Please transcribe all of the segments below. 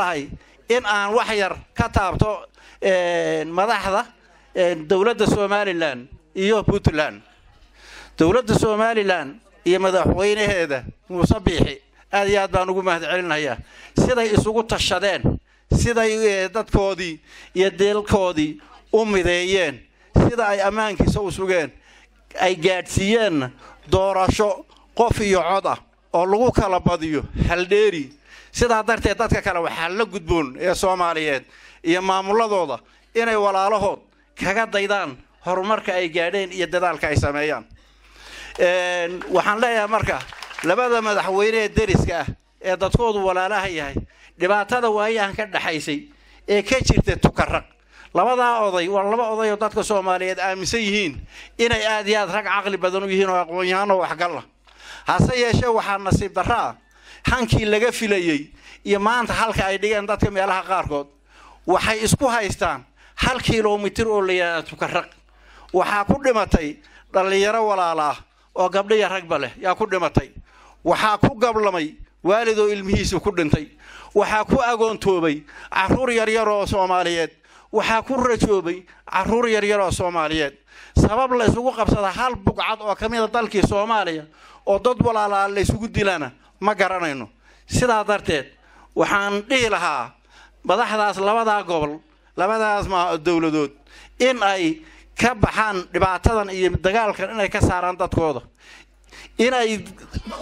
lahay in aan wax yar ka taabto madaxda dawladda Somaliland iyo Puntland dawladda Somaliland iyo madaxweynaheeda Muuse Biixi aad iyo aad baan ugu mahadcelinayaa siday isugu tashadeen siday dadkoodii iyo deelkoodii u mideeyeen sida ay ammaankiisa u sugeen ay gaadhsiiyeen doorasho qof iyo cod ah oo lagu kala badiyo haldheeri sida darteed dadka kale waxa la gudboon ee Soomaaliyeed iyo maamuladooda inay walaalahood kaga daydaan horumarka ay gaadheen iyo dadaalka ay sameeyaan waxaan leeyahay marka labada madaxweyne ee deriska ah ee dadkoodu walaalaha yahay dhibaatada waayahan ka dhaxaysay ee ka jirta tukarraq labada oday waa laba oday oo dadka Soomaaliyeed aaminsan yihiin inay aad iyo aad rag aqli badan u yihiin oo aqoon-yahan oo waxgal hase yeeshee waxaa nasiib darro hankii laga filayay iyo maanta halka ay dhigeen dadka meelaha qaarkood waxay isku haystaan 1 kiiloomitir oo la tukarraq waxa ku dhimatay dhalinyaro walaala oo gabdho iyo ragba leh yaa ku dhimatay waxa ku gablamay waalido ilmihiisa ku dhintay waxa ku agoontoobay caruur yar yar oo Soomaaliyeed waxa ku rajoobay caruur yar yar oo Soomaaliyeed sabab la isugu qabsada hal buqcad oo kamid ah dalkii Soomaaliya oo dad walaala la isugu dilana ma garanayno sidaa darteed waxaan dhihi lahaa madaxdaas labada gobol labadaas dawladood in ay ka baxaan dhibaatadan iyo dagaalkan inay ka saaraan dadkooda inay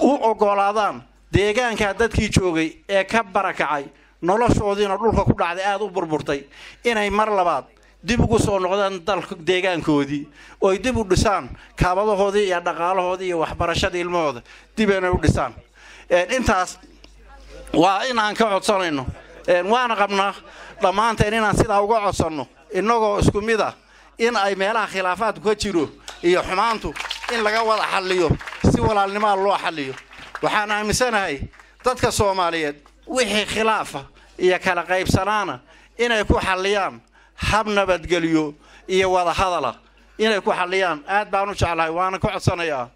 u ogolaadaan deegaanka dadkii joogay ee ka barakacay noloshoodiina dhulka ku dhacday aad u burburtay inay mar labaad dib ugu soo noqdaan dalka deegaankoodii oo ay dib u dhisaan kaabadahoodii iyo dhaqaalahoodii iyo waxbarashada ilmahooda dib inay u dhisaan intaas waa in aan ka codsanayno waana qabnaa dhamaanteen inaan sidaa uga codsanno inagoo isku mid ah in ay meelaha khilaafaadku ka jiro iyo xumaantu in laga wada xalliyo si walaalnimo loo xalliyo waxaan aaminsanahay dadka Soomaaliyeed wixii khilaafa iyo kala qaybsanaana inay ku xalliyaan hab nabadgelyo iyo wada hadal inay ku xalliyaan aad baan u jeclahay waana ku codsanayaa